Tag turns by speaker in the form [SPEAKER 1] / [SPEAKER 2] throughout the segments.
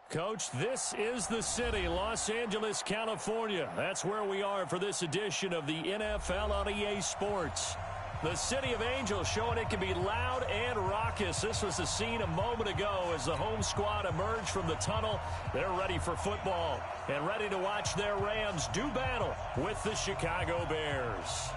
[SPEAKER 1] Coach, this is the city, Los Angeles, California. That's where we are for this edition of the NFL on EA Sports. The City of Angels showing it can be loud and raucous. This was the scene a moment ago as the home squad emerged from the tunnel. They're ready for football and ready to watch their Rams do battle with the Chicago Bears.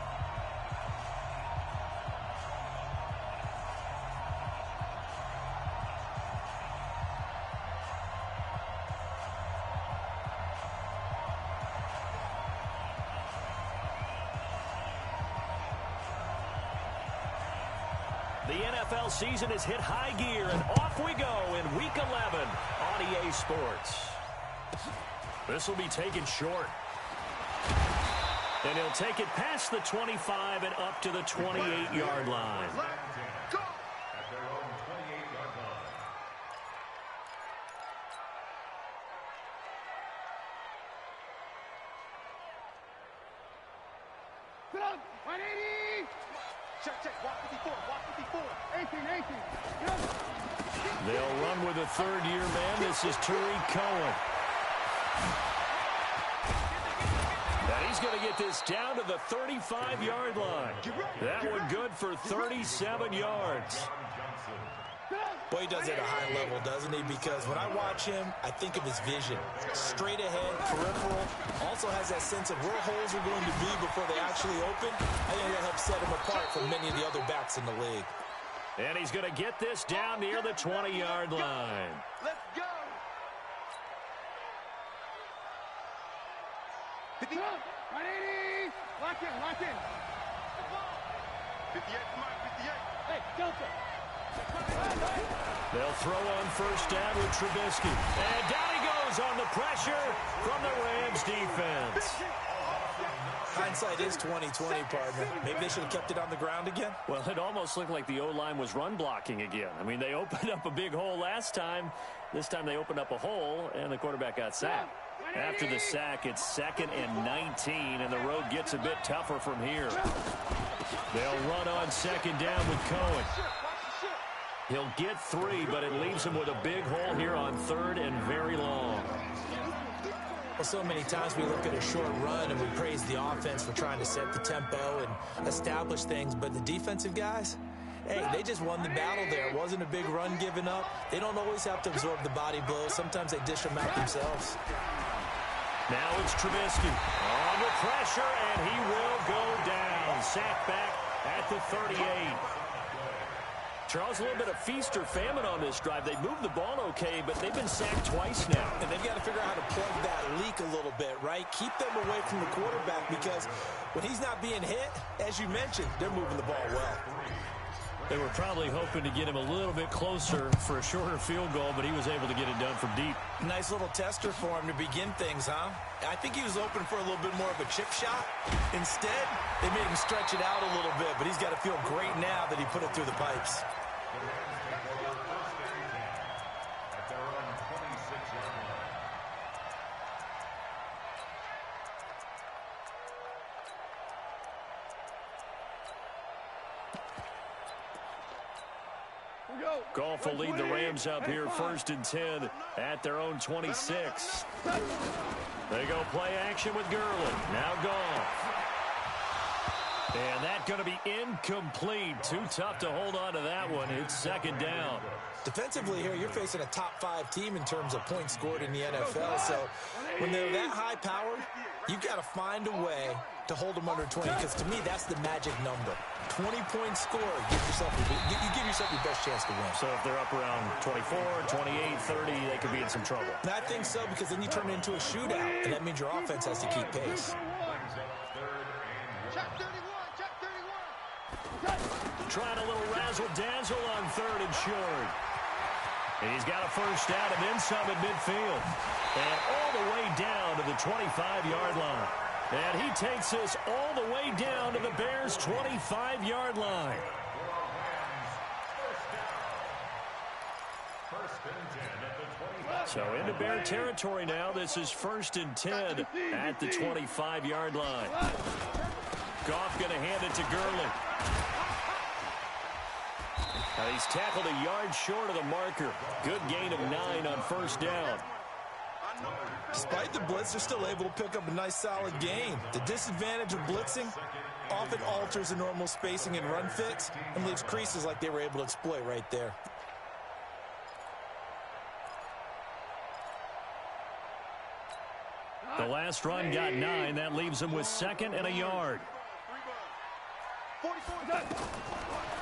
[SPEAKER 1] The NFL season has hit high gear, and off we go in Week 11 on EA Sports. This will be taken short. And he'll take it past the 25 and up to the 28-yard line. They'll run with a third-year man. This is Tariq Cohen. And he's going to get this down to the 35-yard line. That one good for 37 yards.
[SPEAKER 2] Boy, he does it at a high level, doesn't he? Because when I watch him, I think of his vision. Straight ahead, peripheral. Also has that sense of where holes are going to be before they actually open. I think that helps set him apart from many of the other backs in the league.
[SPEAKER 1] And he's going to get this down near the 20-yard line.
[SPEAKER 3] Let's go. 50. 180. Lock in, lock in. 58, come on, 58. Hey, Delta.
[SPEAKER 1] They'll throw on first down with Trubisky. And down he goes on the pressure from the Rams defense.
[SPEAKER 2] Hindsight is 20/20, partner. Maybe they should have kept it on the ground again.
[SPEAKER 1] Well, it almost looked like the O-line was run blocking again. I mean, they opened up a big hole last time. This time they opened up a hole, and the quarterback got sacked. After the sack, it's 2nd and 19, and the road gets a bit tougher from here. They'll run on second down with Cohen. He'll get 3, but it leaves him with a big hole here on 3rd and very long.
[SPEAKER 2] Well, so many times we look at a short run and we praise the offense for trying to set the tempo and establish things, but the defensive guys, hey, they just won the battle there. It wasn't a big run given up. They don't always have to absorb the body blows. Sometimes they dish them out themselves.
[SPEAKER 1] Now it's Trubisky on the pressure, and he will go down. Sacked back at the 38. Charles, a little bit of feast or famine on this drive. They moved the ball okay, but they've been sacked twice now.
[SPEAKER 2] And they've got to figure out how to plug that leak a little bit, right? Keep them away from the quarterback because when he's not being hit, as you mentioned, they're moving the ball well.
[SPEAKER 1] They were probably hoping to get him a little bit closer for a shorter field goal, but he was able to get it done from deep.
[SPEAKER 2] Nice little tester for him to begin things, huh? I think he was open for a little bit more of a chip shot. Instead, they made him stretch it out a little bit, but he's got to feel great now that he put it through the pipes.
[SPEAKER 1] Goff will lead the Rams up here 1st and 10 at their own 26. They go play action with Gurley. Now Goff. And that's going to be incomplete. Too tough to hold on to that one. It's 2nd down.
[SPEAKER 2] Defensively here, you're facing a top 5 team in terms of points scored in the NFL. So when they're that high powered, you've got to find a way to hold them under 20. Because to me, that's the magic number. 20 points scored. You give yourself your best chance to win.
[SPEAKER 1] So if they're up around 24, 28, 30, they could be in some trouble.
[SPEAKER 2] And I think so, because then you turn it into a shootout. And that means your offense has to keep pace.
[SPEAKER 1] Trying a little razzle-dazzle on 3rd and short. And he's got a first down and then some at midfield. And all the way down to the 25-yard line. And he takes us all the way down to the Bears' 25-yard line. So into Bear territory now. This is 1st and 10 at the 25-yard line. Goff going to hand it to Gurley. He's tackled a yard short of the marker. Good gain of 9 on first down.
[SPEAKER 2] Despite the blitz, they're still able to pick up a nice, solid gain. The disadvantage of blitzing often alters the normal spacing and run fits and leaves creases like they were able to exploit right there.
[SPEAKER 1] The last run got 9. That leaves them with 2nd and a yard.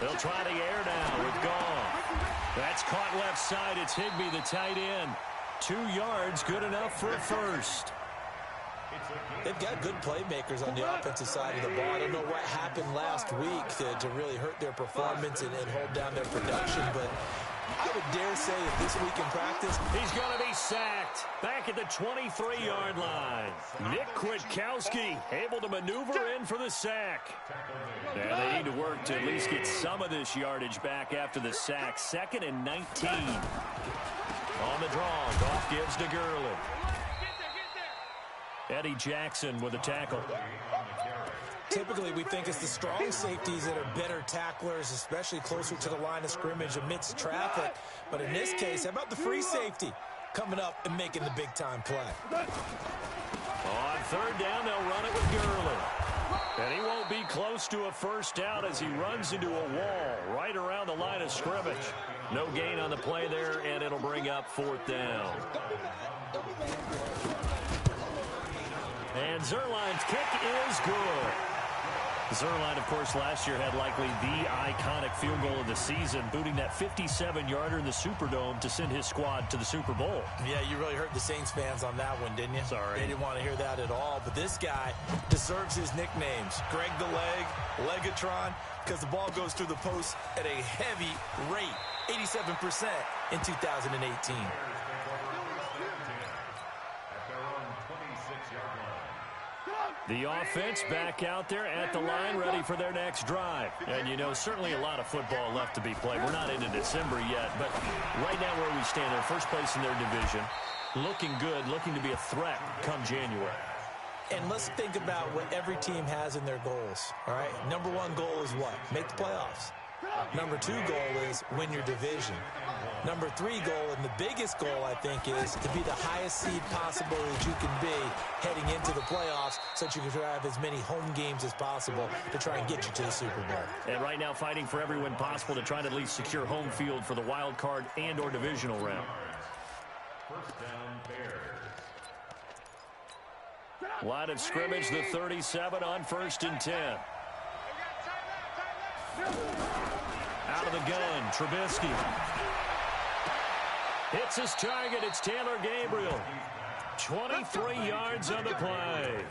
[SPEAKER 1] They'll try the air now with Gall. That's caught left side. It's Higbee, the tight end. 2 yards, good enough for a first.
[SPEAKER 2] They've got good playmakers on the offensive side of the ball. I don't know what happened last week to really hurt their performance and hold down their production, but I would dare say that this week in practice,
[SPEAKER 1] he's going to be sacked back at the 23-yard line. Nick Kwiatkowski able to maneuver in for the sack. And they need to work to at least get some of this yardage back after the sack. 2nd and 19. On the draw, Goff gives to Gurley. Eddie Jackson with a tackle.
[SPEAKER 2] Typically, we think it's the strong safeties that are better tacklers, especially closer to the line of scrimmage amidst traffic. But in this case, how about the free safety coming up and making the big-time play?
[SPEAKER 1] On 3rd down, they'll run it with Gurley. And he won't be close to a first down as he runs into a wall right around the line of scrimmage. No gain on the play there, and it'll bring up 4th down. And Zuerlein's kick is good. Zuerlein, of course, last year had likely the iconic field goal of the season, booting that 57-yarder in the Superdome to send his squad to the Super Bowl.
[SPEAKER 2] Yeah, you really hurt the Saints fans on that one, didn't you?
[SPEAKER 1] Sorry.
[SPEAKER 2] They didn't want to hear that at all. But this guy deserves his nicknames. Greg the Leg, Legatron, because the ball goes through the post at a heavy rate, 87% in 2018.
[SPEAKER 1] The offense back out there at the line, ready for their next drive. And, you know, certainly a lot of football left to be played. We're not into December yet, but right now where we stand, they're first place in their division, looking good, looking to be a threat come January.
[SPEAKER 2] And let's think about what every team has in their goals, all right? Number 1 goal is what? Make the playoffs. Number 2 goal is win your division. Number 3 goal, and the biggest goal, I think, is to be the highest seed possible that you can be heading into the playoffs so that you can have as many home games as possible to try and get you to the Super Bowl.
[SPEAKER 1] And right now fighting for every win possible to try to at least secure home field for the wild card and or divisional round.
[SPEAKER 3] First down, Bears.
[SPEAKER 1] Line of scrimmage, the 37 on 1st and 10. Out of the gun, Trubisky. Hits his target, it's Taylor Gabriel. 23 yards on the play.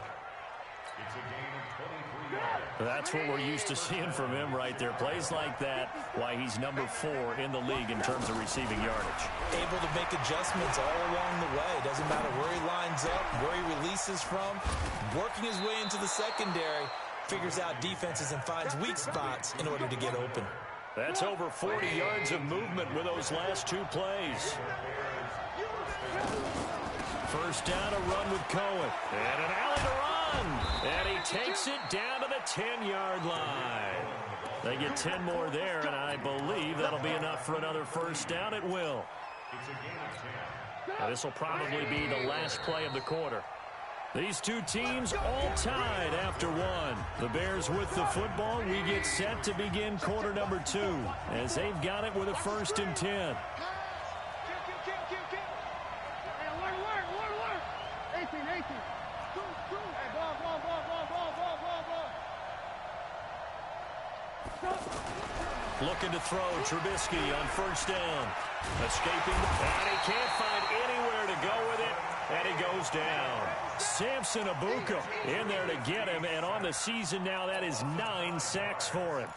[SPEAKER 1] That's what we're used to seeing from him right there. Plays like that, why he's number 4 in the league in terms of receiving yardage.
[SPEAKER 2] Able to make adjustments all along the way. Doesn't matter where he lines up, where he releases from. Working his way into the secondary, figures out defenses and finds weak spots in order to get open.
[SPEAKER 1] That's over 40 yards of movement with those last 2 plays. First down, a run with Cohen. And an alley to run. And he takes it down to the 10-yard line. They get 10 more there, and I believe that'll be enough for another first down. It will. Now, this will probably be the last play of the quarter. These two teams all tied after 1. The Bears with the football. We get set to begin quarter number 2 as they've got it with a 1st and 10. Looking to throw, Trubisky on 1st down. Escaping, and he can't find anywhere to go with it, and he goes down. Samson Abuka in there to get him, and on the season now, that is 9 sacks for him.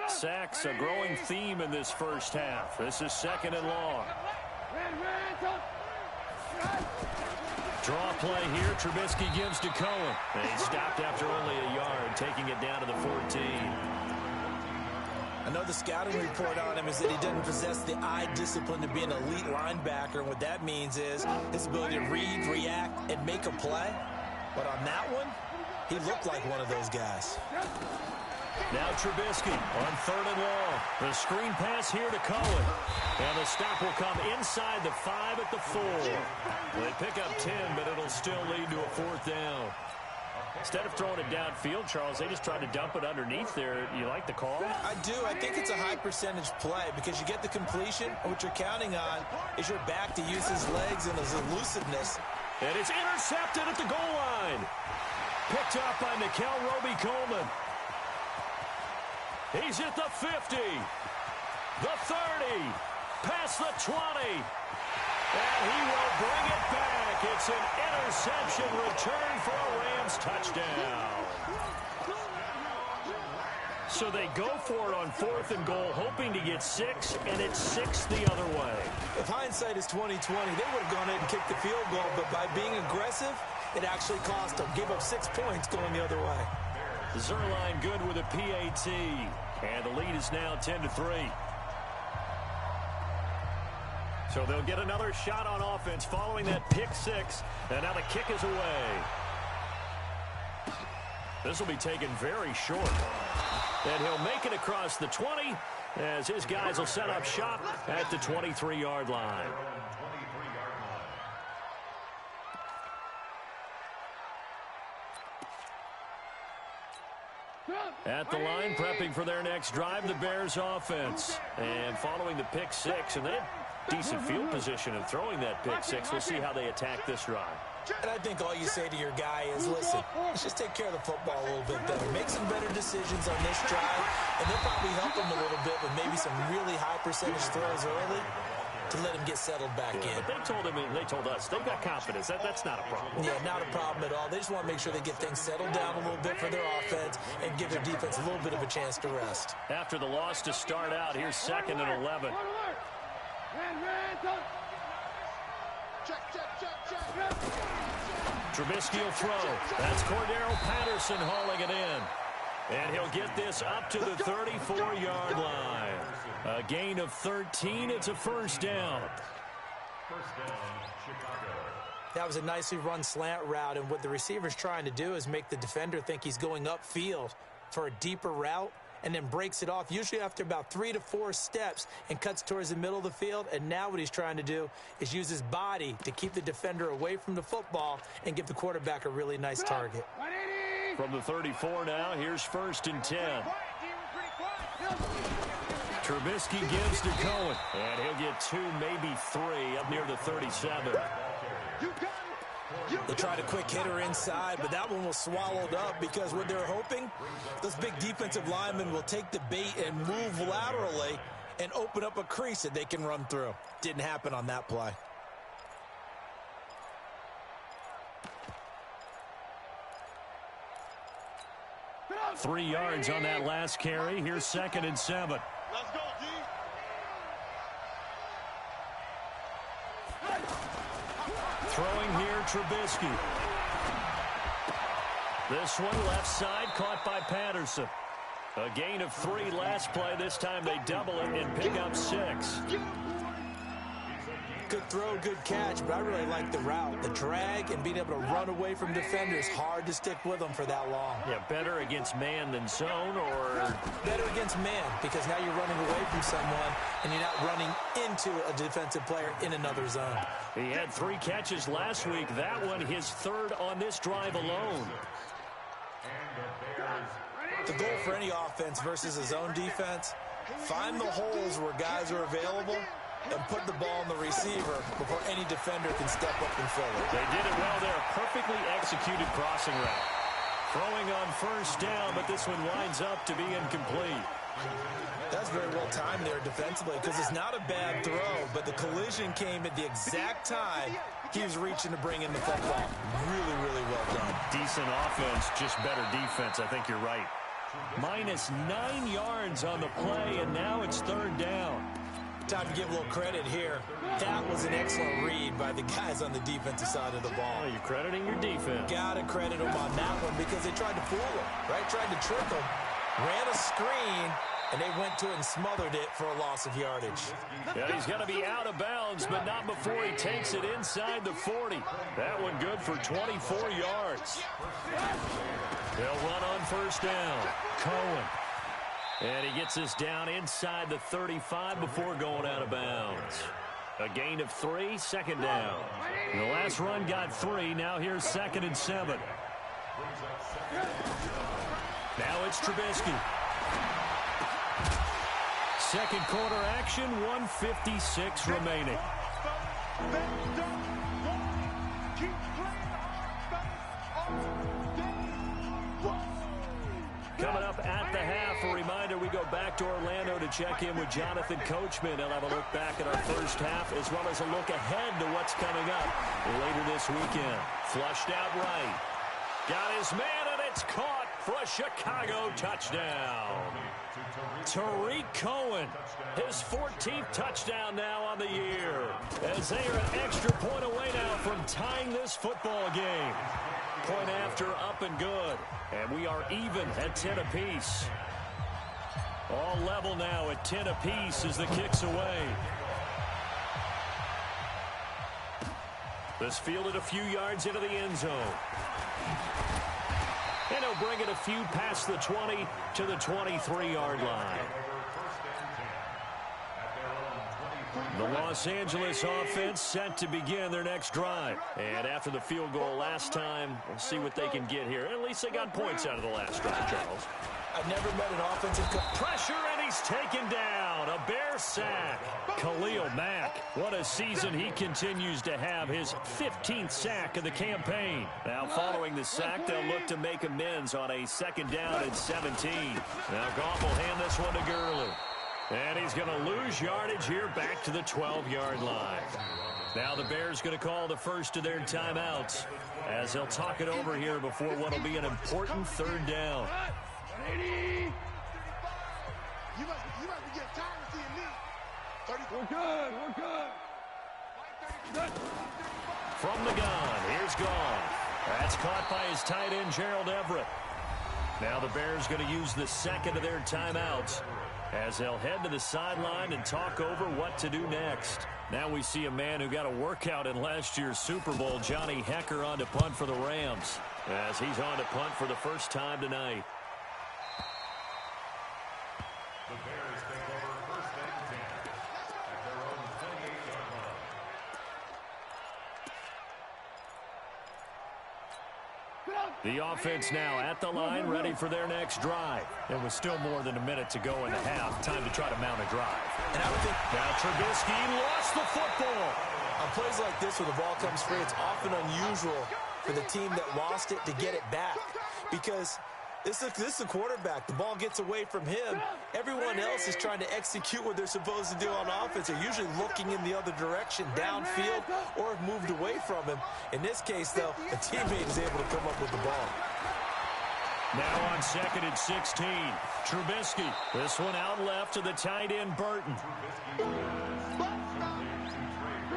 [SPEAKER 1] Sacks, a growing theme in this first half. This is 2nd and long. Draw play here. Trubisky gives to Cohen. And he stopped after only a yard, taking it down to the 14.
[SPEAKER 2] I know the scouting report on him is that he doesn't possess the eye discipline to be an elite linebacker. And what that means is his ability to read, react, and make a play. But on that one, he looked like one of those guys.
[SPEAKER 1] Now Trubisky on 3rd and long. The screen pass here to Cohen. And the stop will come inside the 5 at the 4. They pick up 10, but it'll still lead to a 4th down. Instead of throwing it downfield, Charles, they just tried to dump it underneath there. You like the call?
[SPEAKER 2] I do. I think it's a high percentage play because you get the completion. And what you're counting on is your back to use his legs and his elusiveness.
[SPEAKER 1] And it's intercepted at the goal line. Picked up by Nikel Roby-Coleman. He's at the 50, the 30, past the 20. And he will bring it back. It's an interception return for a Rams touchdown. So they go for it on 4th and goal, hoping to get 6, and it's 6 the other way.
[SPEAKER 2] If hindsight is 20/20, they would have gone ahead and kicked the field goal, but by being aggressive, it actually cost them. Gave up 6 points going the other way.
[SPEAKER 1] Zerline good with a PAT, and the lead is now 10-3. So they'll get another shot on offense following that pick 6, and now the kick is away. This will be taken very short. And he'll make it across the 20 as his guys will set up shop at the 23-yard line. At the line, prepping for their next drive, the Bears offense. And following the pick 6, and they had decent field position of throwing that pick 6. We'll see how they attack this drive.
[SPEAKER 2] And I think all you say to your guy is, listen, let's just take care of the football a little bit better. Make some better decisions on this drive, and they'll probably help him a little bit with maybe some really high percentage throws early to let him get settled back in.
[SPEAKER 1] But they told us they've got confidence. That's not a problem.
[SPEAKER 2] Yeah, not a problem at all. They just want to make sure they get things settled down a little bit for their offense and give their defense a little bit of a chance to rest.
[SPEAKER 1] After the loss to start out, here's 2nd and 11. Trubisky will throw. That's Cordero Patterson hauling it in. And he'll get this up to the 34-yard line. A gain of 13. It's a 1st down.
[SPEAKER 2] That was a nicely run slant route, and what the receiver's trying to do is make the defender think he's going upfield for a deeper route, and then breaks it off, usually after about 3 to 4 steps, and cuts towards the middle of the field. And now what he's trying to do is use his body to keep the defender away from the football and give the quarterback a really nice target.
[SPEAKER 1] From the 34 now, here's 1st and 10. Trubisky gives to Cohen, and he'll get 2, maybe 3, up near the 37.
[SPEAKER 2] They tried a quick hitter inside, but that one was swallowed up because what they're hoping, those big defensive linemen will take the bait and move laterally and open up a crease that they can run through. Didn't happen on that play.
[SPEAKER 1] Three yards on that last carry. Here's 2nd and 7.
[SPEAKER 3] Let's go, D.
[SPEAKER 1] Throwing here, Trubisky. This one left side, caught by Patterson. A gain of 3 last play. This time they double it and pick up 6.
[SPEAKER 2] Good throw, good catch, but I really like the route. The drag and being able to run away from defenders, hard to stick with them for that long.
[SPEAKER 1] Yeah, better against man than zone, or?
[SPEAKER 2] Better against man, because now you're running away from someone and you're not running into a defensive player in another zone.
[SPEAKER 1] He had 3 catches last week. That one his 3rd on this drive alone.
[SPEAKER 2] The goal for any offense versus a zone defense, find the holes where guys are available and put the ball on the receiver before any defender can step up and fill it.
[SPEAKER 1] They did it well there. Perfectly executed crossing route. Throwing on 1st down, but this one winds up to be incomplete.
[SPEAKER 2] That's very well timed there defensively because it's not a bad throw, but the collision came at the exact time he was reaching to bring in the football. Really, really well done.
[SPEAKER 1] Decent offense, just better defense. I think you're right. Minus 9 yards on the play, and now it's 3rd down.
[SPEAKER 2] Time to give a little credit here. That was an excellent read by the guys on the defensive side of the ball.
[SPEAKER 1] Well, you're crediting your defense.
[SPEAKER 2] Gotta credit them on that one because they tried to fool him, right? Tried to trick him. Ran a screen, and they went to it and smothered it for a loss of yardage.
[SPEAKER 1] Yeah, he's going to be out of bounds, but not before he takes it inside the 40. That one good for 24 yards. They'll run on 1st down. Cohen And he gets us down inside the 35 before going out of bounds. A gain of 3, second down. The last run got 3. Now here's 2nd and 7. Now it's Trubisky. Second quarter action, 1:56 remaining. Coming up at the half, a reminder, we go back to Orlando to check in with Jonathan Coachman. He'll have a look back at our first half as well as a look ahead to what's coming up later this weekend. Flushed out right. Got his man, and it's caught for a Chicago touchdown. Tariq Cohen, his 14th touchdown now on the year, as they are an extra point away now from tying this football game. Point after, up and good. And we are even at 10 apiece. All level now at 10 apiece as the kick's away. This fielded a few yards into the end zone. And he'll bring it a few past the 20 to the 23-yard line. The Los Angeles offense set to begin their next drive. And after the field goal last time, we'll see what they can get here. At least they got points out of the last drive, Charles.
[SPEAKER 2] I've never met an offensive
[SPEAKER 1] pressure, and he's taken down. A Bear sack. Khalil Mack, what a season he continues to have. His 15th sack of the campaign. Now following the sack, they'll look to make amends on a 2nd down and 17. Now Goff will hand this one to Gurley. And he's going to lose yardage here back to the 12-yard line. Now the Bears going to call the first of their timeouts as they'll talk it over here before what will be an important 3rd down.
[SPEAKER 3] We're good.
[SPEAKER 1] From the gun, here's Goff. That's caught by his tight end, Gerald Everett. Now the Bears going to use the 2nd of their timeouts as they'll head to the sideline and talk over what to do next. Now we see a man who got a workout in last year's Super Bowl, Johnny Hecker, on to punt for the Rams, as he's on to punt for the first time tonight.
[SPEAKER 4] The Bears take over 1st and 10 at their own 28-yard line.
[SPEAKER 1] The offense now at the line, ready for their next drive. It was still more than a minute to go in the half. Time to try to mount a drive.
[SPEAKER 2] And I would think
[SPEAKER 1] now Trubisky lost the football.
[SPEAKER 2] on plays like this where the ball comes free, it's often unusual for the team that lost it to get it back, because this is a quarterback. The ball gets away from him. Everyone else is trying to execute what they're supposed to do on offense. They're usually looking in the other direction, downfield, or have moved away from him. In this case, though, a teammate is able to come up with the ball.
[SPEAKER 1] Now on 2nd and 16, Trubisky. This one out left to the tight end, Burton.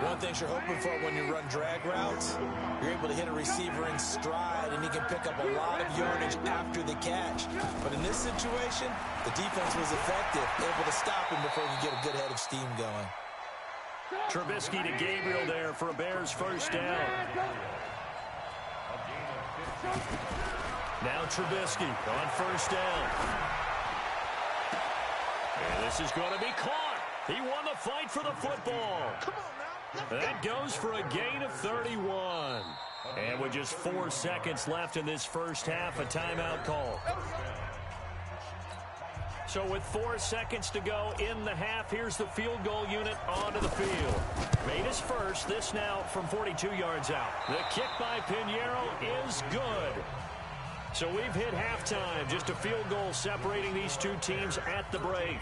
[SPEAKER 2] One thing you're hoping for when you run drag routes, you're able to hit a receiver in stride, and he can pick up a lot of yardage after the catch. But in this situation, the defense was effective, able to stop him before he could get a good head of steam going.
[SPEAKER 1] Trubisky to Gabriel there for a Bears first down. Now Trubisky on first down. And this is going to be caught. He won the fight for the football. That goes for a gain of 31. And with just 4 seconds left in this first half, a timeout call. So with 4 seconds to go in the half, here's the field goal unit onto the field. Made his first, this now from 42 yards out. The kick by Pinheiro is good. So we've hit halftime, just a field goal separating these two teams at the break.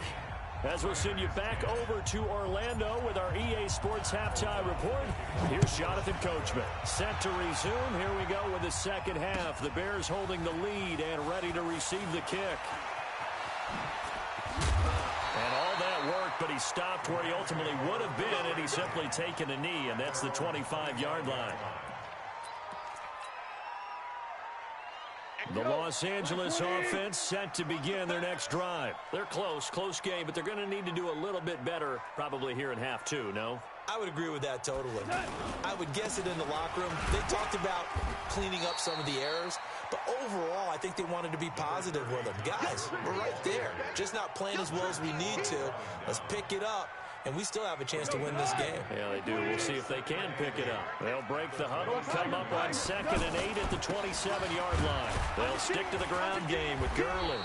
[SPEAKER 1] As we'll send you back over to Orlando with our EA Sports Halftime Report, here's Jonathan Coachman. Set to resume. Here we go with the second half. The Bears holding the lead and ready to receive the kick. And all that worked, but he stopped where he ultimately would have been, and he's simply taken a knee, and that's the 25-yard line. The Los Angeles offense set to begin their next drive. They're close game, but they're going to need to do a little bit better probably here in half two, no?
[SPEAKER 2] I would agree with that totally. I would guess it in the locker room. They talked about cleaning up some of the errors, but overall, I think they wanted to be positive with them. Guys, we're right there. Just not playing as well as we need to. Let's pick it up, and we still have a chance to win this game.
[SPEAKER 1] Yeah, they do. We'll see if they can pick it up. They'll break the huddle, come up on 2nd and 8 at the 27-yard line. They'll stick to the ground game with Gurley.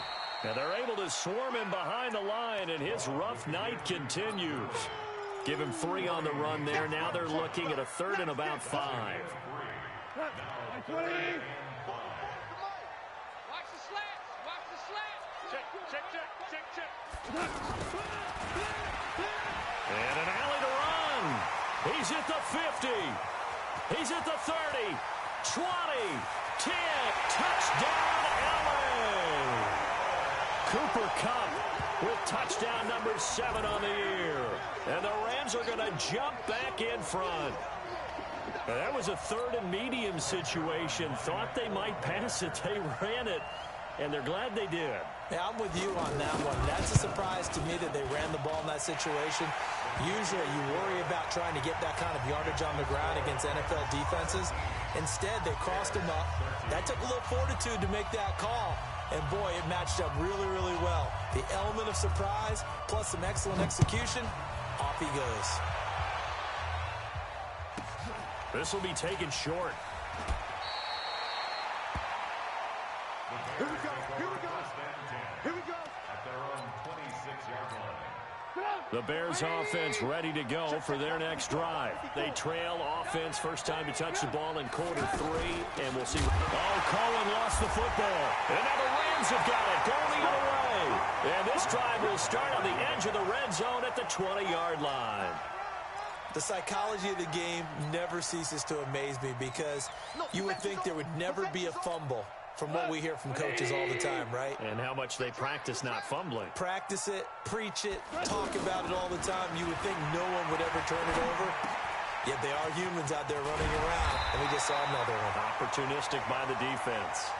[SPEAKER 1] And they're able to swarm him behind the line, and his rough night continues. Give him 3 on the run there. Now they're looking at a 3rd and about 5.
[SPEAKER 3] Watch the slants. Watch the slants. Check.
[SPEAKER 1] And an alley to run. He's at the 50. He's at the 30. 20. 10. Touchdown, LA. Cooper Kupp with touchdown number 7 on the year. And the Rams are going to jump back in front. Now, that was a 3rd and medium situation. Thought they might pass it. They ran it, and they're glad they did.
[SPEAKER 2] Yeah, I'm with you on that one. That's a surprise to me that they ran the ball in that situation. Usually you worry about trying to get that kind of yardage on the ground against NFL defenses. Instead, they crossed them up. That took a little fortitude to make that call. And, boy, it matched up really, really well. The element of surprise plus some excellent execution, off he goes.
[SPEAKER 1] This will be taken short.
[SPEAKER 3] Here we go.
[SPEAKER 4] At their own 26-yard line.
[SPEAKER 1] The Bears offense ready to go for their next drive. They trail offense first time to touch the ball in quarter 3, and we'll see. Oh, Cohen lost the football. And now the Rams have got it going the other way. And this drive will start on the edge of the red zone at the 20-yard line.
[SPEAKER 2] The psychology of the game never ceases to amaze me because you would think there would never be a fumble from what we hear from coaches all the time, right?
[SPEAKER 1] And how much they practice not fumbling.
[SPEAKER 2] Practice it, preach it, talk about it all the time. You would think no one would ever turn it over. Yet they are humans out there running around, and we just saw another one.
[SPEAKER 1] Opportunistic by the defense.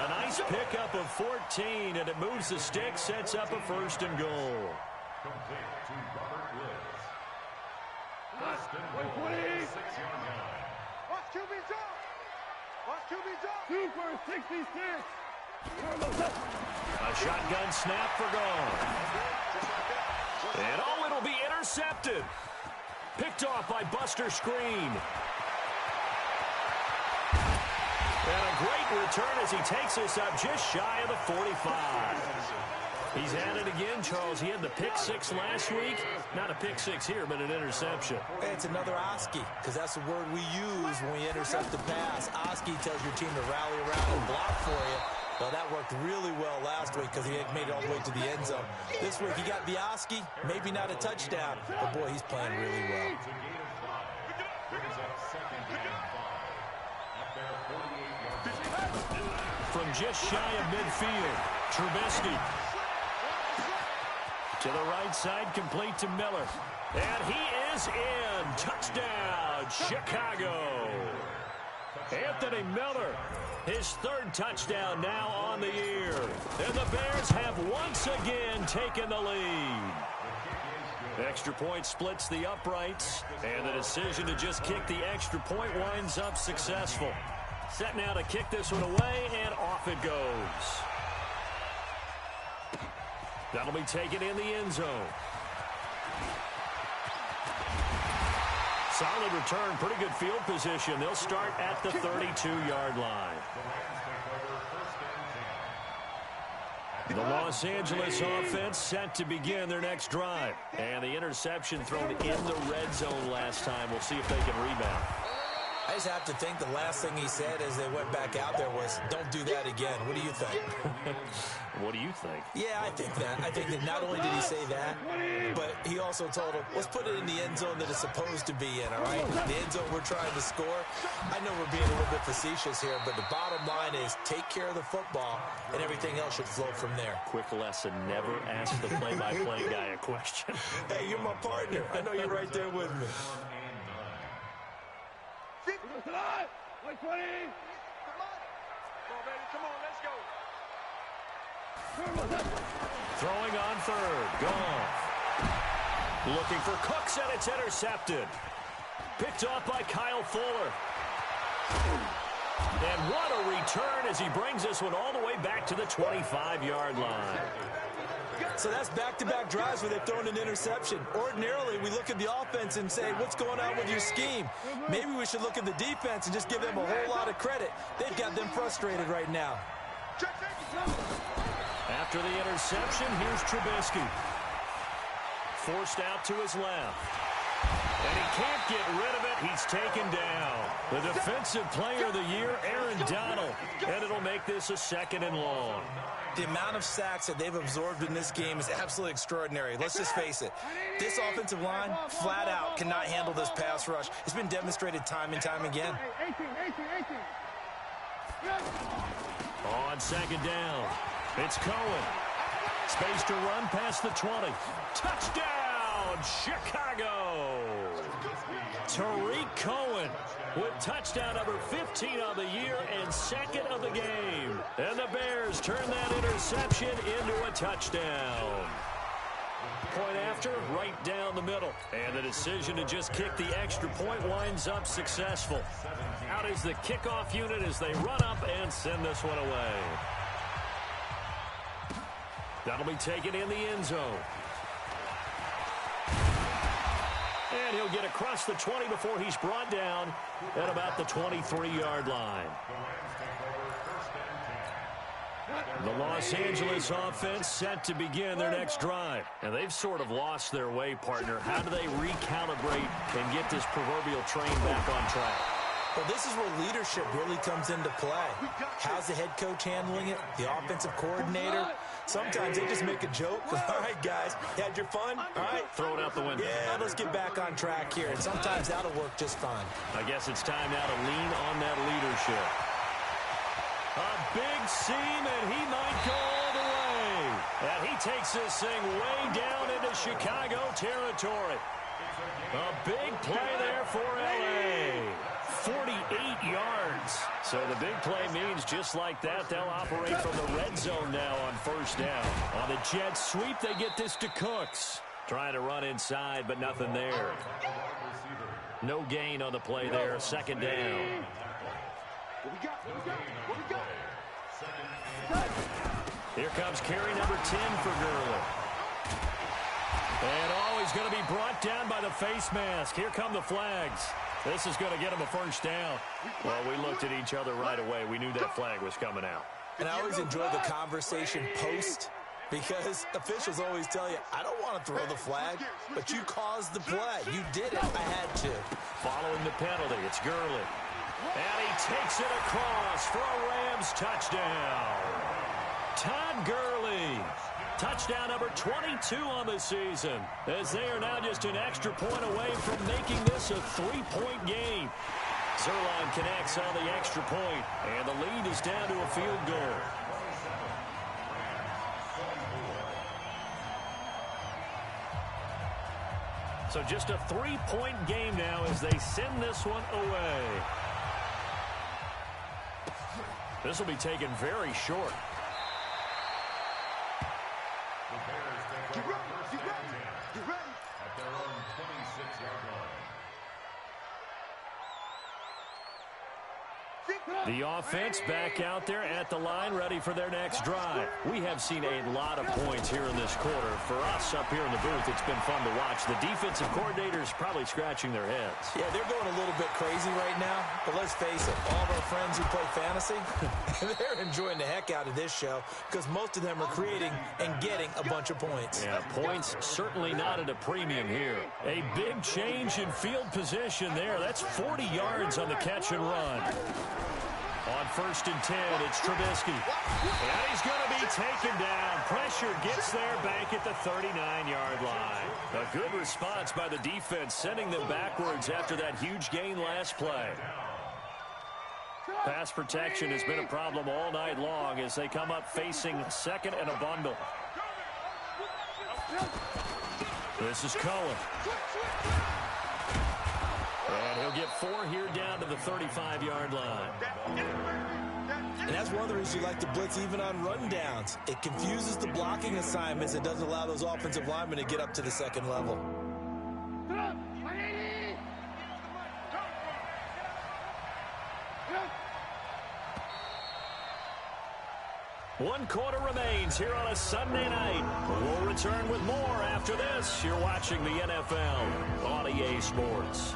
[SPEAKER 1] A nice pickup of 14, and it moves the stick, sets up a 1st and goal.
[SPEAKER 4] Complete to Robert Woods. First and goal, 6-yard line.
[SPEAKER 3] Watch QB jump. Watch QB jump. Super 66.
[SPEAKER 1] A shotgun snap for goal. And oh, it'll be intercepted. Picked off by Buster Screen. And a great return as he takes us up just shy of the 45. He's at it again, Charles. He had the pick 6 last week. Not a pick 6 here, but an interception.
[SPEAKER 2] Hey, it's another Oski, because that's the word we use when we intercept the pass. Oski tells your team to rally around and block for you. Well, that worked really well last week because he made it all the way to the end zone. This week, he got the Oski, maybe not a touchdown, but, boy, he's playing really well.
[SPEAKER 4] It's a gain of 5. Brings up 2nd and 5. At their 48-yard line.
[SPEAKER 1] From just shy of midfield, Trubisky. To the right side, complete to Miller. And he is in. Touchdown, Chicago. Anthony Miller, his 3rd touchdown now on the year. And the Bears have once again taken the lead. Extra point splits the uprights, and the decision to just kick the extra point winds up successful. Set now to kick this one away, and off it goes. That'll be taken in the end zone. Solid return, pretty good field position. They'll start at the 32-yard line. The Los Angeles offense set to begin their next drive. And the interception thrown in the red zone last time. We'll see if they can rebound.
[SPEAKER 2] I just have to think the last thing he said as they went back out there was, don't do that again. What do you think?
[SPEAKER 1] What do you think?
[SPEAKER 2] Yeah, I think that. I think that not only did he say that, but he also told him, let's put it in the end zone that it's supposed to be in, all right? The end zone we're trying to score. I know we're being a little bit facetious here, but the bottom line is take care of the football, and everything else should flow from there.
[SPEAKER 1] Quick lesson, never ask the play-by-play guy a question.
[SPEAKER 2] Hey, you're my partner. I know you're right there with me.
[SPEAKER 3] 120. Come on, baby. Come on, let's go.
[SPEAKER 1] Throwing on 3rd. Goff. Looking for Cooks, and it's intercepted. Picked off by Kyle Fuller. And what a return as he brings this one all the way back to the 25-yard line.
[SPEAKER 2] So that's back-to-back drives where they've thrown an interception. Ordinarily, we look at the offense and say, what's going on with your scheme? Maybe we should look at the defense and just give them a whole lot of credit. They've got them frustrated right now.
[SPEAKER 1] After the interception, here's Trubisky. Forced out to his left. And he can't get rid of it. He's taken down. The defensive player of the year, Aaron Donald. And it'll make this a 2nd and long.
[SPEAKER 2] The amount of sacks that they've absorbed in this game is absolutely extraordinary. Let's just face it. This offensive line, flat out, cannot handle this pass rush. It's been demonstrated time and time again.
[SPEAKER 3] 18.
[SPEAKER 1] On 2nd down, it's Cohen. Space to run past the 20. Touchdown, Chicago! Tariq Cohen with touchdown number 15 on the year and 2nd of the game. And the Bears turn that interception into a touchdown. Point after, right down the middle. And the decision to just kick the extra point winds up successful. Out is the kickoff unit as they run up and send this one away. That'll be taken in the end zone. And he'll get across the 20 before he's brought down at about the 23-yard line. The Los Angeles offense set to begin their next drive. And they've sort of lost their way, partner. How do they recalibrate and get this proverbial train back on track?
[SPEAKER 2] Well, this is where leadership really comes into play. How's the head coach handling it? The offensive coordinator? Sometimes they just make a joke. All right, guys, you had your fun? All right.
[SPEAKER 1] Throw it out the window.
[SPEAKER 2] Yeah, let's get back on track here. And sometimes that'll work just fine.
[SPEAKER 1] I guess it's time now to lean on that leadership. A big seam, and he might go all the way. And he takes this thing way down into Chicago territory. A big play there for L.A. 48 yards. So the big play means just like that, they'll operate from the red zone now on 1st down. On the jet sweep, they get this to Cooks. Trying to run inside, but nothing there. No gain on the play there. 2nd down. Here comes carry number 10 for Gurley. And he's going to be brought down by the face mask. Here come the flags. This is going to get him a 1st down. Well, we looked at each other right away. We knew that flag was coming out.
[SPEAKER 2] And I always enjoy the conversation post, because officials always tell you, I don't want to throw the flag, but you caused the play. You did it. I had to.
[SPEAKER 1] Following the penalty, it's Gurley. And he takes it across for a Rams touchdown. Todd Gurley. Touchdown number 22 on the season, as they are now just an extra point away from making this a 3-point game. Zerline connects on the extra point, and the lead is down to a field goal. So just a 3-point game now as they send this one away. This will be taken very short.
[SPEAKER 4] At their own 26-yard line.
[SPEAKER 1] The offense back out there at the line, ready for their next drive. We have seen a lot of points here in this quarter. For us up here in the booth, it's been fun to watch. The defensive coordinators probably scratching their heads.
[SPEAKER 2] Yeah, they're going a little bit crazy right now, but let's face it, all of our friends who play fantasy, they're enjoying the heck out of this show because most of them are creating and getting a bunch of points.
[SPEAKER 1] Yeah, points certainly not at a premium here. A big change in field position there. That's 40 yards on the catch and run. On 1st and 10, it's Trubisky. And he's going to be taken down. Pressure gets there back at the 39-yard line. A good response by the defense, sending them backwards after that huge gain last play. Pass protection has been a problem all night long as they come up facing 2nd and a bundle. This is Cohen. And he'll get 4 here down to the 35-yard line.
[SPEAKER 2] And that's one of the reasons you like to blitz even on rundowns. It confuses the blocking assignments and doesn't allow those offensive linemen to get up to the 2nd level.
[SPEAKER 1] One quarter remains here on a Sunday night. We'll return with more after this. You're watching the NFL on EA Sports.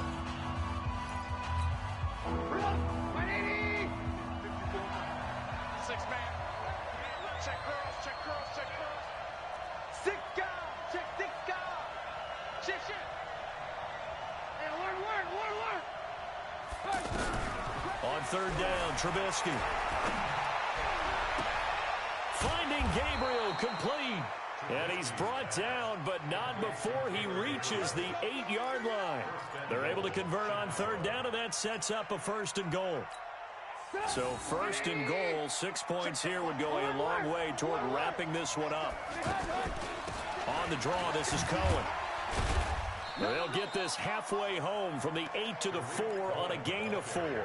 [SPEAKER 1] On third down, Trubisky. Finding Gabriel complete. And he's brought down, but not before he reaches the 8-yard line. They're able to convert on third down, and that sets up a first and goal. So first and goal, 6 points here would go a long way toward wrapping this one up. On the draw, this is Cohen. They'll get this halfway home from the 8 to the 4 on a gain of 4.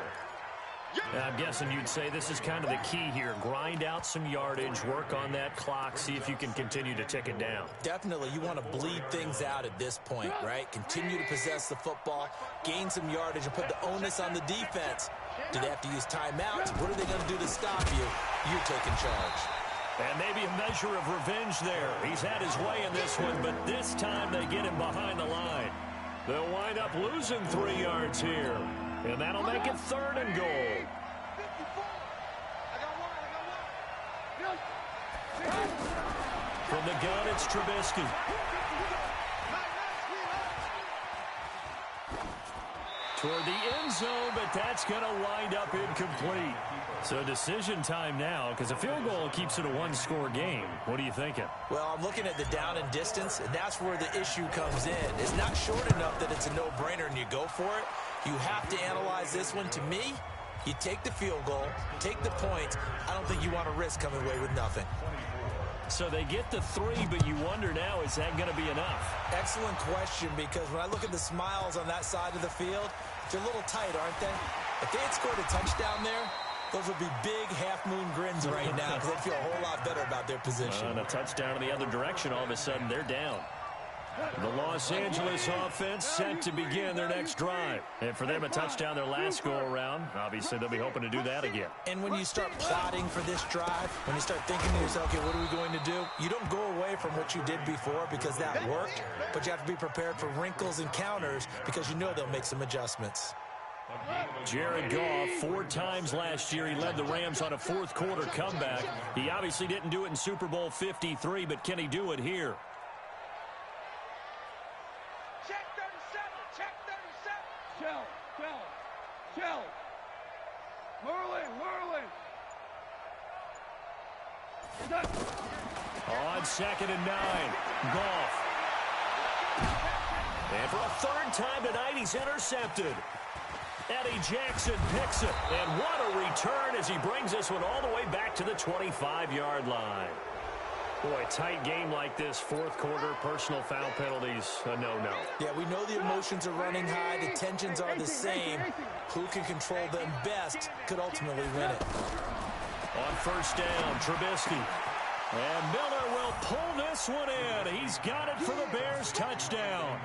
[SPEAKER 1] I'm guessing you'd say this is kind of the key here. Grind out some yardage, work on that clock, see if you can continue to tick it down.
[SPEAKER 2] Definitely, you want to bleed things out at this point, right? Continue to possess the football, gain some yardage, and put the onus on the defense. Do they have to use timeouts? What are they going to do to stop you? You're taking charge.
[SPEAKER 1] And maybe a measure of revenge there. He's had his way in this one, but this time they get him behind the line. They'll wind up losing 3 yards here. And that'll make it third and goal. From the gun, it's Trubisky. Toward the end zone, but that's going to wind up incomplete. So decision time now, because a field goal keeps it a one-score game. What are you thinking?
[SPEAKER 2] Well, I'm looking at the down and distance, and that's where the issue comes in. It's not short enough that it's a no-brainer and you go for it. You have to analyze this one. To me, you take the field goal, take the points. I don't think you want to risk coming away with nothing.
[SPEAKER 1] So they get the 3, but you wonder now, is that going to be enough?
[SPEAKER 2] Excellent question, because when I look at the smiles on that side of the field, they're a little tight, aren't they? If they had scored a touchdown there, those would be big half-moon grins right now because they'd feel a whole lot better about their position.
[SPEAKER 1] And a touchdown in the other direction, all of a sudden they're down. The Los Angeles offense set to begin their next drive. And for them, a touchdown their last go-around. Obviously, they'll be hoping to do that again.
[SPEAKER 2] And when you start plotting for this drive, when you start thinking to yourself, okay, what are we going to do? You don't go away from what you did before because that worked, but you have to be prepared for wrinkles and counters because you know they'll make some adjustments.
[SPEAKER 1] Jared Goff, 4 times last year, he led the Rams on a fourth-quarter comeback. He obviously didn't do it in Super Bowl 53, but can he do it here?
[SPEAKER 3] Check 37. Shell. Merlin.
[SPEAKER 1] On 2nd and 9, Goff. And for a third time tonight, he's intercepted. Eddie Jackson picks it. And what a return as he brings this one all the way back to the 25-yard line. Boy, a tight game like this, fourth quarter, personal foul penalties, a no-no.
[SPEAKER 2] Yeah, we know the emotions are running high. The tensions are the same. Who can control them best could ultimately win it.
[SPEAKER 1] On first down, Trubisky. And Miller will pull this one in. He's got it for the Bears' touchdown.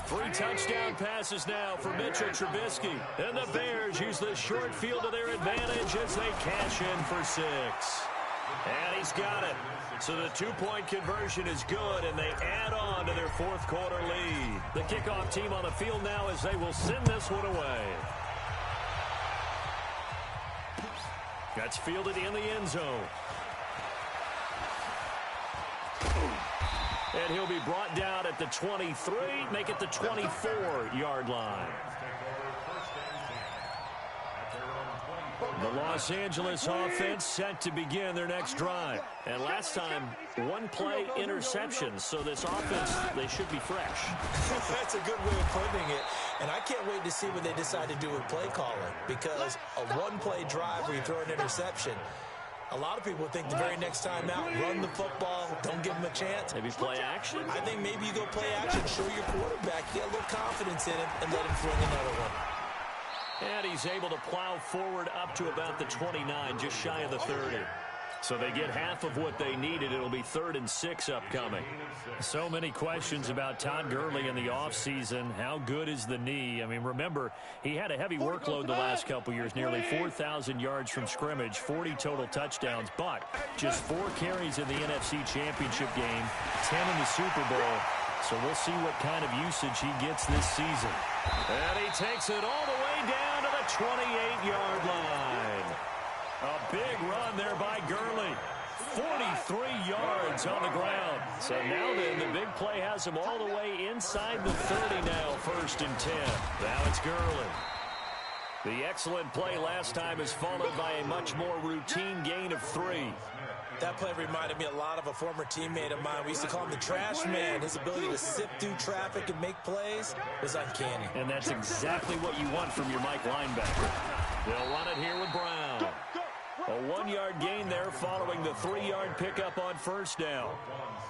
[SPEAKER 1] 3 touchdown passes now for Mitchell Trubisky. And the Bears use the short field to their advantage as they cash in for 6. And he's got it. So the 2-point conversion is good, and they add on to their fourth-quarter lead. The kickoff team on the field now as they will send this one away. That's fielded in the end zone. And he'll be brought down at the 23, make it the 24-yard line. The Los Angeles offense set to begin their next drive. And last time, 1-play interception. So this offense, they should be fresh.
[SPEAKER 2] That's a good way of putting it. And I can't wait to see what they decide to do with play calling. Because a 1-play drive where you throw an interception, a lot of people think the very next time out, run the football, don't give them a chance.
[SPEAKER 1] Maybe play action?
[SPEAKER 2] I think maybe you go play action, show your quarterback, get a little confidence in him, and let him fling another one.
[SPEAKER 1] And he's able to plow forward up to about the 29, just shy of the 30. So they get half of what they needed. It'll be 3rd and 6 upcoming. So many questions about Todd Gurley in the offseason. How good is the knee? I mean, remember, he had a heavy workload the last couple years, nearly 4,000 yards from scrimmage, 40 total touchdowns, but just 4 carries in the NFC Championship game, 10 in the Super Bowl. So we'll see what kind of usage he gets this season. And he takes it all the way down to the 28-yard line. A big run there by Gurley. 43 yards on the ground. So now then, the big play has him all the way inside the 30 now, 1st and 10. Now it's Gurley. The excellent play last time is followed by a much more routine gain of 3.
[SPEAKER 2] That play reminded me a lot of a former teammate of mine. We used to call him the trash man. His ability to sift through traffic and make plays was uncanny.
[SPEAKER 1] And that's exactly what you want from your Mike linebacker. They'll run it here with Brown. A 1-yard gain there following the 3-yard pickup on 1st down.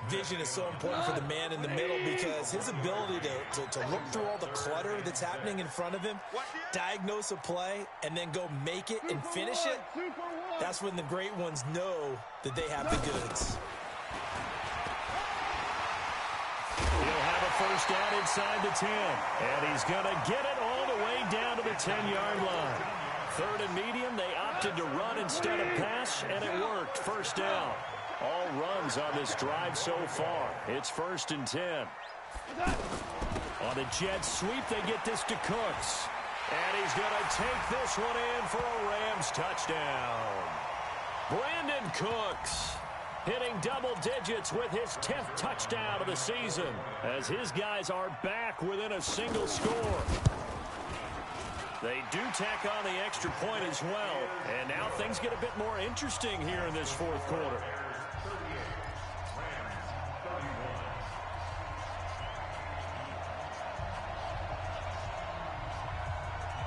[SPEAKER 2] Vision is so important for the man in the middle because his ability to look through all the clutter that's happening in front of him, diagnose a play, and then go make it and finish it, that's when the great ones know that they have the goods.
[SPEAKER 1] He'll have a 1st down inside the 10, and he's going to get it all the way down to the 10-yard line. 3rd and medium, they opted to run instead of pass, and it worked. 1st down. All runs on this drive so far. It's 1st and 10. On the jet sweep, they get this to Cooks. And he's going to take this one in for a Rams touchdown. Brandon Cooks hitting double digits with his 10th touchdown of the season as his guys are back within a single score. They do tack on the extra point as well, and now things get a bit more interesting here in this 4th quarter.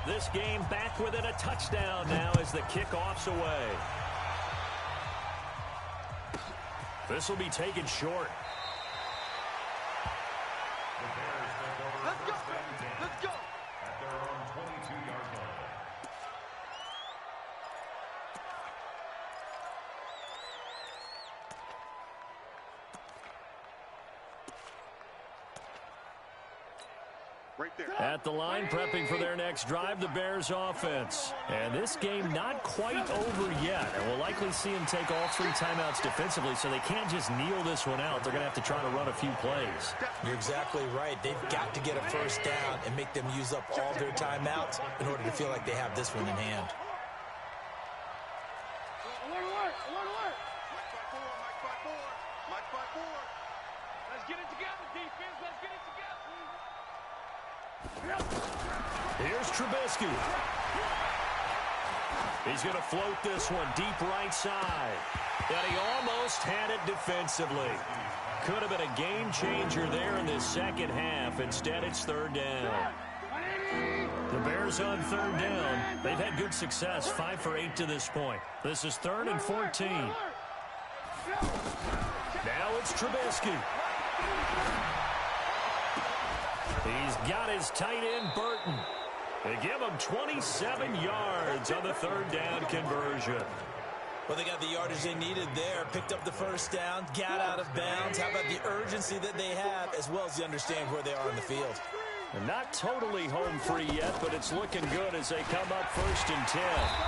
[SPEAKER 1] This game back within a touchdown now as the kickoff's away. This will be taken short.
[SPEAKER 3] Let's go. Let's go.
[SPEAKER 4] At their own 22-yard line.
[SPEAKER 3] Right there.
[SPEAKER 1] At the line, prepping for their next drive, the Bears offense. And this game not quite over yet. And we'll likely see them take all 3 timeouts defensively, so they can't just kneel this one out. They're going to have to try to run a few plays.
[SPEAKER 2] You're exactly right. They've got to get a 1st down and make them use up all their timeouts in order to feel like they have this one in hand.
[SPEAKER 3] Alert, alert, alert, alert. Mike 5-4. Let's get it together, defense. Let's get it together.
[SPEAKER 1] Here's Trubisky. He's going to float this one deep right side. And he almost had it defensively. Could have been a game changer there in this 2nd half. Instead, it's 3rd down. The Bears on 3rd down. They've had good success, 5 for 8 to this point. This is 3rd and 14. Now it's Trubisky. He's got his tight end, Burton. They give him 27 yards on the 3rd down conversion.
[SPEAKER 2] Well, they got the yardage they needed there, picked up the 1st down, got out of bounds. How about the urgency that they have, as well as the understand where they are in the field?
[SPEAKER 1] And not totally home free yet, but it's looking good as they come up 1st and 10.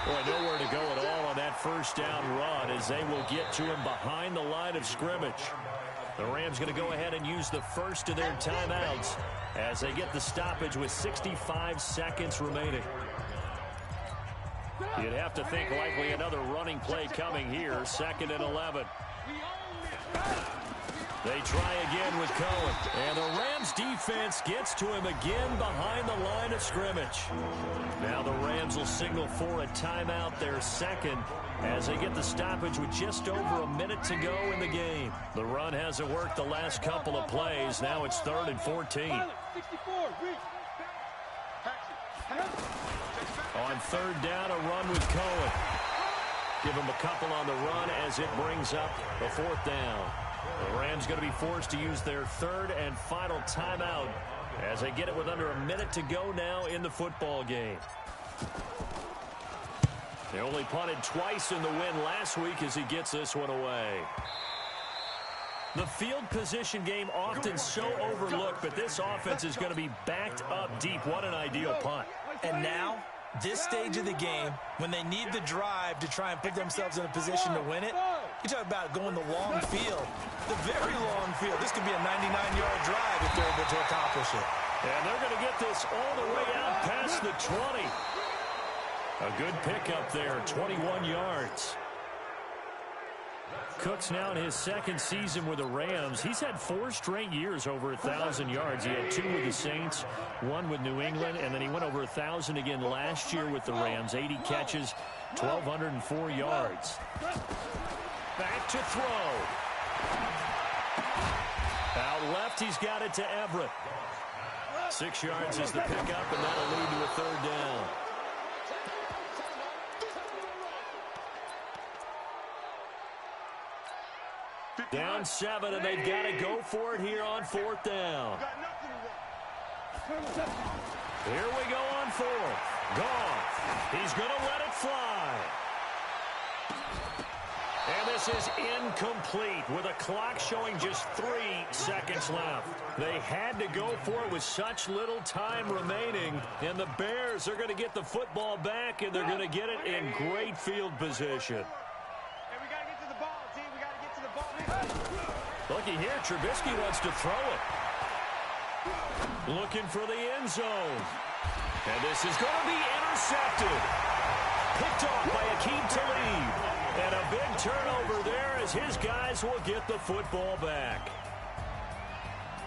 [SPEAKER 1] Boy, nowhere to go at all on that 1st down run as they will get to him behind the line of scrimmage. The Rams going to go ahead and use the first of their timeouts as they get the stoppage with 65 seconds remaining. You'd have to think likely another running play coming here, 2nd and 11. They try again with Cohen. And the Rams defense gets to him again behind the line of scrimmage. Now the Rams will signal for a timeout, their 2nd, as they get the stoppage with just over a minute to go in the game. The run hasn't worked the last couple of plays. Now it's 3rd and 14. On 3rd down, a run with Cohen. Give him a couple on the run as it brings up the 4th down. The Rams going to be forced to use their 3rd and final timeout as they get it with under a minute to go now in the football game. They only punted twice in the win last week as he gets this one away. The field position game often so overlooked, but this offense is going to be backed up deep. What an ideal punt.
[SPEAKER 2] And now, this stage of the game, when they need the drive to try and put themselves in a position to win it, you talk about going the long field, the very long field. This could be a 99-yard drive if they're able to accomplish it.
[SPEAKER 1] And they're going to get this all the way out past the 20. A good pickup there, 21 yards. Cook's now in his second season with the Rams. He's had 4 straight years over 1,000 yards. He had 2 with the Saints, 1 with New England, and then he went over 1,000 again last year with the Rams. 80 catches, 1,204 yards. Back to throw. Out left, he's got it to Everett. 6 yards is the pickup, and that'll lead to a third down. Down 7, and they've got to go for it here on 4th down. Here we go on 4th. Goff. He's going to let it fly. And this is incomplete with a clock showing just 3 seconds left. They had to go for it with such little time remaining. And the Bears are going to get the football back, and they're going to get it in great field position. Looky here, Trubisky wants to throw it. Looking for the end zone. And this is going to be intercepted. Picked off by Akeem Talib. And a big turnover there as his guys will get the football back.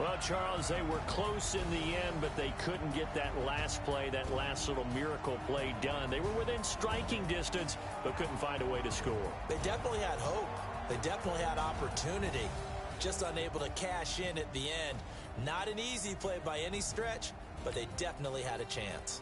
[SPEAKER 1] Well, Charles, they were close in the end, but they couldn't get that last play, that last little miracle play done. They were within striking distance, but couldn't find a way to score.
[SPEAKER 2] They definitely had hope. They definitely had opportunity. Just unable to cash in at the end. Not an easy play by any stretch, but they definitely had a chance.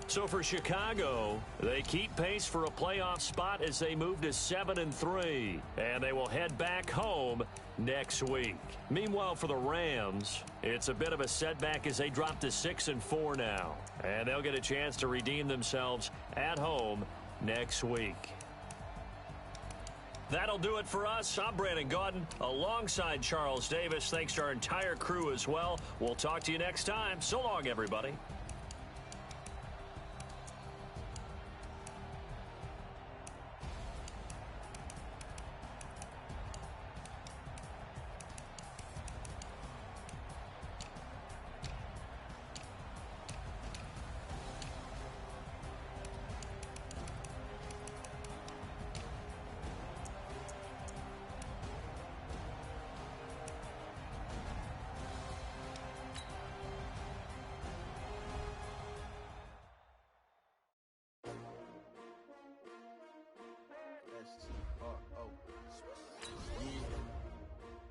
[SPEAKER 1] So for Chicago, they keep pace for a playoff spot as they move to 7-3, and they will head back home next week. Meanwhile, for the Rams, it's a bit of a setback as they drop to 6-4 now, and they'll get a chance to redeem themselves at home next week. That'll do it for us. I'm Brandon Gaudin alongside Charles Davis. Thanks to our entire crew as well. We'll talk to you next time. So long, everybody.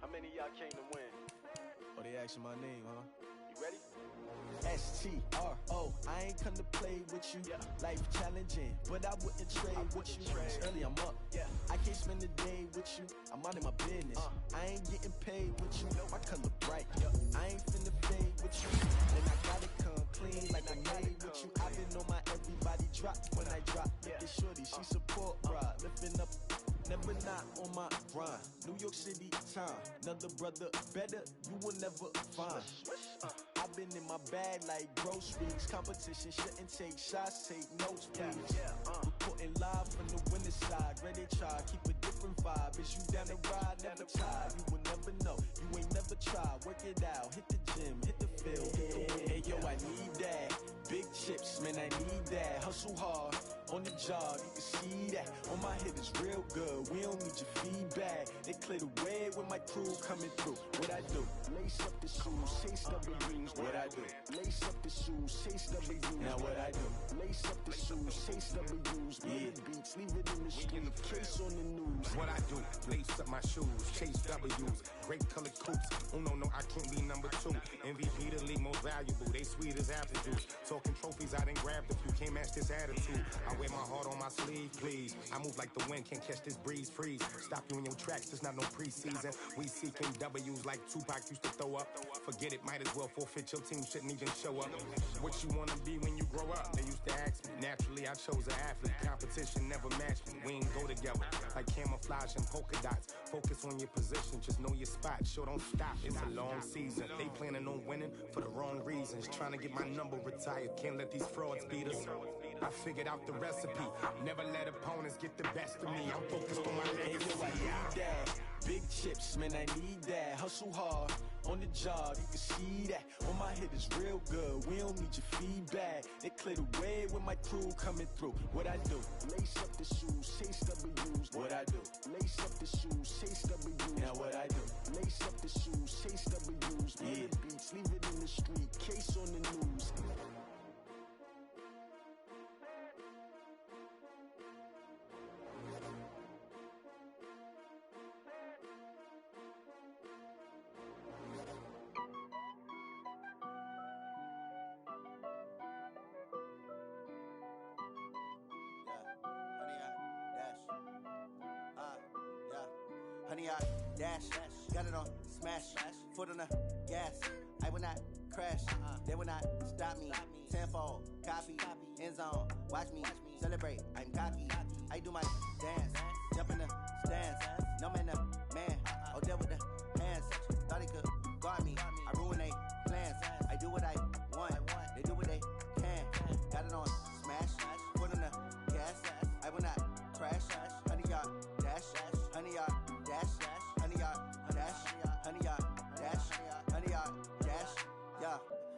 [SPEAKER 5] How many of y'all came to win?
[SPEAKER 6] Oh, they asking my name, huh?
[SPEAKER 5] You ready?
[SPEAKER 6] S-T-R-O, I ain't come to play with you. Life challenging, but I wouldn't trade with you. It's early, I'm up. I can't spend the day with you. I'm minding my business. I ain't getting paid with you. My color bright. I ain't finna fade with you. And I gotta come clean like I made with you. I've been on my everybody drop when I drop. Look at shorty, she support ride. Lifting up, never not on my grind. New York City time. Another brother better, you will never find. I've been in my bag like groceries. Competition shouldn't take shots, take notes, please. Reporting live from the winning side. Ready to try, keep a different vibe. Is you down the ride, never tired. You will never know, you ain't never tried. Work it out, hit the gym, hit the field, hit the win. Hey yo, I need that. Big chips, man, I need that. Hustle hard, on the job, you can see that. On my head is real good, we don't need your feedback. They clear the way with my crew coming through. What I do? Lace up the shoes, chase W's. What I do? Lace up the shoes, chase W's. Now what I do? Lace up the shoes, chase W's. Million beats, leave it in the street, case on the news.
[SPEAKER 7] What I do? Lace up my shoes, chase W's. Great colored coops. Oh no, I can't be number 2. MVP the league, most valuable, they sweet as apple juice. Talking trophies, I done grabbed a few, can't match this attitude. I wear my heart on my sleeve, please. I move like the wind, can't catch this breeze, freeze. Stop you in your tracks, there's not no preseason. We seeking W's like Tupac used to throw up. Forget it, might as well forfeit, your team shouldn't even show up. What you wanna be when you grow up? They used to ask me. Naturally, I chose an athlete. Competition never matched me. We ain't go together like camouflage and polka dots. Focus on your position, just know your spot. Sure, don't stop, it's a long season. They planning on winning for the wrong reasons. Trying to get my number retired, can't let these frauds beat us. I figured out the recipe. Never let opponents get the best of me. I'm focused on my legacy.
[SPEAKER 6] I need that. Big chips, man, I need that. Hustle hard on the job, you can see that. On my head is real good, we don't need your feedback. They clear the way with my crew coming through. What I do? Lace up the shoes, chase W's. What I do? Lace up the shoes, chase W's. Now what I do? Lace up the shoes, chase W's. Yeah, beats, leave it in the street, case on the news.
[SPEAKER 8] Honey, I dash, got it on smash, foot on the gas. I will not crash, they will not stop me. Tenfold, copy, end zone, watch me celebrate. I'm cocky, I do my dance, jump in the stands. No man, man, oh there with the hands. Thought he could guard me, I ruin they plans. I do what I want, they do what they can. Got it on smash, foot on the gas. I will not crash, honey, y'all dash, honey, y'all dash, honey, y'all dash, honey, y'all dash, honey, y'all dash, yeah.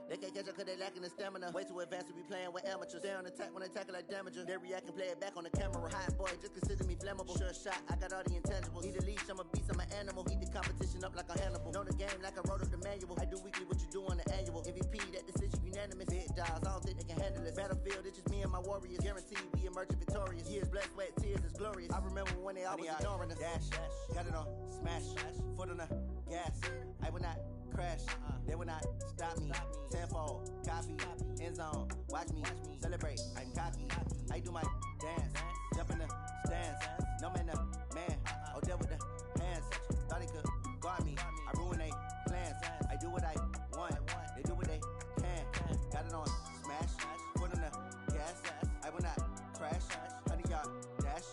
[SPEAKER 8] They can't catch up cause they lacking the stamina. Way too advanced to be playing with amateurs. They on attack when they tackle like damager. They react and play it back on the camera. Hot boy, just consider me flammable. Sure shot, I got all the intangibles. Need a leash, I'm a beast, I'm an animal. Eat the competition up like a Hannibal. Know the game like I wrote up the manual. I do weekly what you do on the annual. MVP, that decision unanimous. Big dials, I don't think they can handle it. Battlefield, it's just me and my warriors. Guaranteed we emerge victorious. Years, blood, sweat, tears, is glorious. I remember when they always ignoring us. Dash, got it on smash, foot on the gas. I will not crash, they will not stop me. Tenfold, copy, end zone, watch me celebrate. I'm cocky, I do my dance, jump in the stands. No man, man, oh there with the hands. Thought he could guard me, I ruin they plans. I do what I want, they do what they can. Got it on smash, foot on the gas. I will not crash, honey, y'all dash,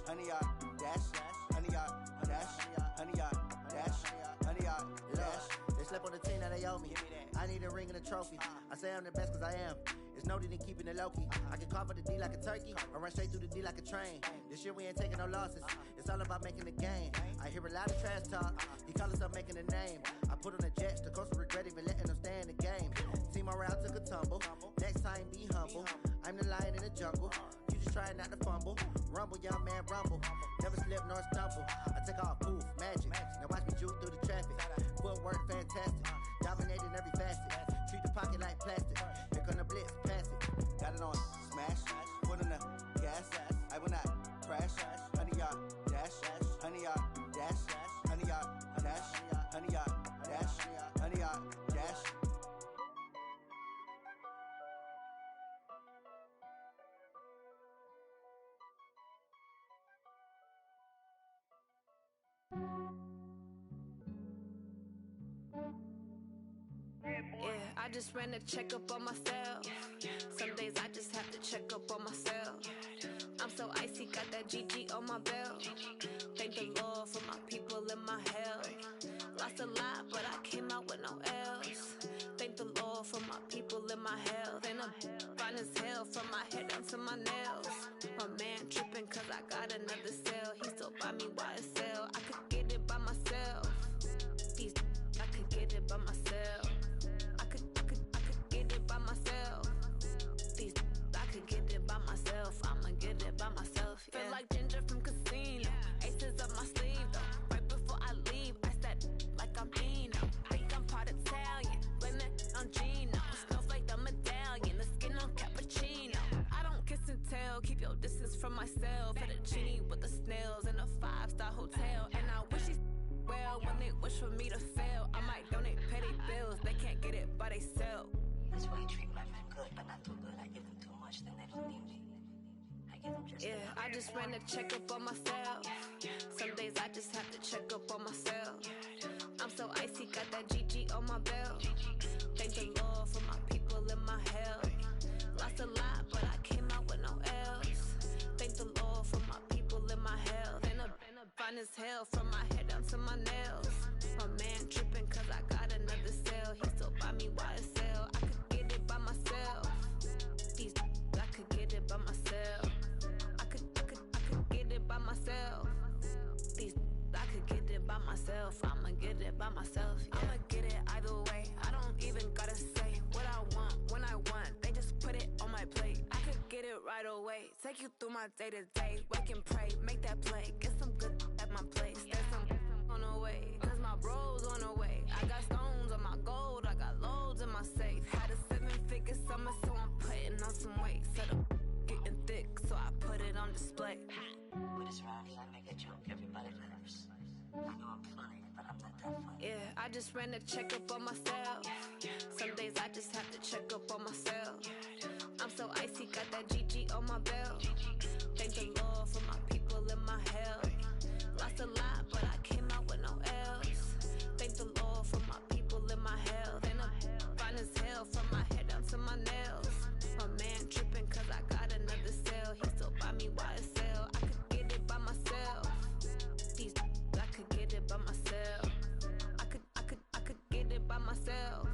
[SPEAKER 8] honey, y'all dash, honey, y'all dash, honey, y'all dash, honey, y'all dash. They slept on the team, now they owe me. I need a ring and a trophy. I say I'm the best cause I am. It's no need in keeping it low-key. I can carve up the D like a turkey or run straight through the D like a train. This year we ain't taking no losses. It's all about making the game. I hear a lot of trash talk. He call himself making a name. I put on the Jets. The coach will regret even letting them stay in the game. Team morale took a tumble. Next time be humble. I'm the lion in the jungle. You just trying not to fumble. Rumble, young man, rumble. Never slip nor stumble. I take off, poof, magic. Now watch me juke through the traffic. Footwork fantastic. Dominating every facet. Treat the pocket like plastic. Here come the blitz, pass it. Got it on smash. Foot on the gas. I will not crash. Honey, y'all dash. Honey, y'all dash. Honey, y'all dash. Honey, y'all dash. Honey, y'all dash.
[SPEAKER 9] Yeah, I just ran a checkup on myself. Some days I just have to check up on myself. I'm so icy, got that GG on my belt. Thank the Lord for my people and my health. Lost a lot, but I came out with no L's. Thank the Lord for my people and my health. And I'm fine as hell from my head down to my nails. My man tripping cause I got another cell. He still buy me YSL. I could get it by myself. These I could get it by myself. I could get it by myself. These I could get it by myself. I'ma get it by myself. Yeah. Feel like Ginger from Casino. Aces up my sleeve though. Right before I leave, I said like I'm Eno. Think I'm part Italian. Blame it on Gino. Snowflake the medallion. The skin on cappuccino. I don't kiss and tell. Keep your distance from myself. At a genie with the snails in a 5-star hotel. And I wish he's well when they wish for me to fail. I might donate, pay they bills. They can't get it by they self.
[SPEAKER 10] That's why I treat my men good, but not too good. I give them too much, then they don't need me. I give them just enough.
[SPEAKER 9] I just ran a checkup on myself. Some days I just have to check up on myself. I'm so icy, got that GG on my belt. Thank the Lord for my people in my health. Lost a lot, but I came out with no L's. Thank the Lord for my people in my health. And I'm fine as hell from my head down to my nails. My man tripping cause I got another cell. He still buy me YSL. I could get it by myself. These I could get it by myself. I could get it by myself. These I could get it by myself. I'ma get it by myself. Yeah. I'ma get it either way. I don't even gotta say what I want when I want. They just put it on my plate. I could get it right away. Take you through my day to day. Wake and pray, make that play. Get some good at my place. There's some on the way. Cause my bros on the way. I got stones on my gold. I got loads in my safe. Had a 7-figure summer, so I'm putting on some weight. Set up getting thick, so I put it on display.
[SPEAKER 10] With this round, I make a joke. Everybody laughs. I know I'm funny, but I'm not that funny.
[SPEAKER 9] I just ran a checkup on myself. Some days I just have to check up on myself. I'm so icy, got that GG on my belt. Thank the Lord for my people in my health. Lost a lot, but I came out with no L's. Thank the Lord for my people in my health. And I'm fine as hell from my head down to my nails. My man tripping cause I got another cell. He still buy me YSL. I could get it by myself. These I could get it by myself. I could get it by myself.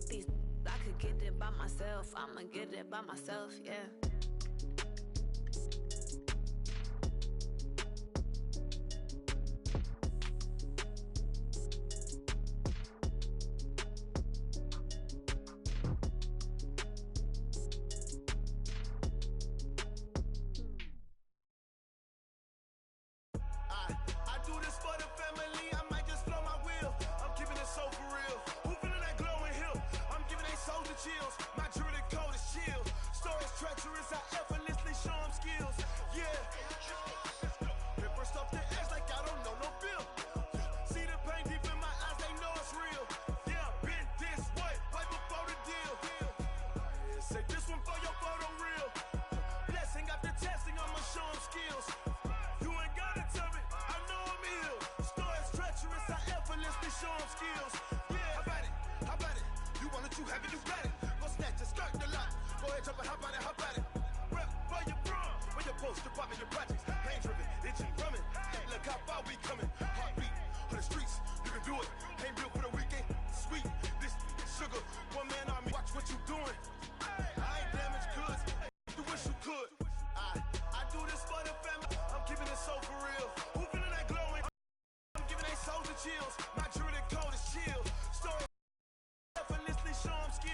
[SPEAKER 9] These I could get it by myself. I'ma get it by myself, yeah.
[SPEAKER 6] I do this for the family, I might just blow my wheel. I'm keeping it so for real. Who feeling that glowing hill? I'm giving they soldier chills. My jewelry coat is chill. Stories treacherous, I effortlessly show them skills. Yeah. Paper stuff the edge like I don't know no bill. See the pain deep in my eyes, they know it's real. Yeah, been this way, way before the deal. Say this one for your photo reel. Blessing after testing, I'ma show them skills. You ain't gotta tell me, I know I'm ill. Stories treacherous, I effortlessly show them skills. Yeah, how about it? You want it, you have it, you got it. Go snatch your skirt the lot. Go ahead, jump it, how about it? Rep where you from? Where your post, department, your projects. Pain driven, itching, drumming. Hey, look how far we coming. Heartbeat on the streets, you can do it. Ain't built for the weekend. Sweet, this sugar. One man army, watch what you doing. I ain't damaged goods. You wish you could. I do this for the family. I'm keeping it so for real. Who feeling that glowing? I'm giving they soldier chills.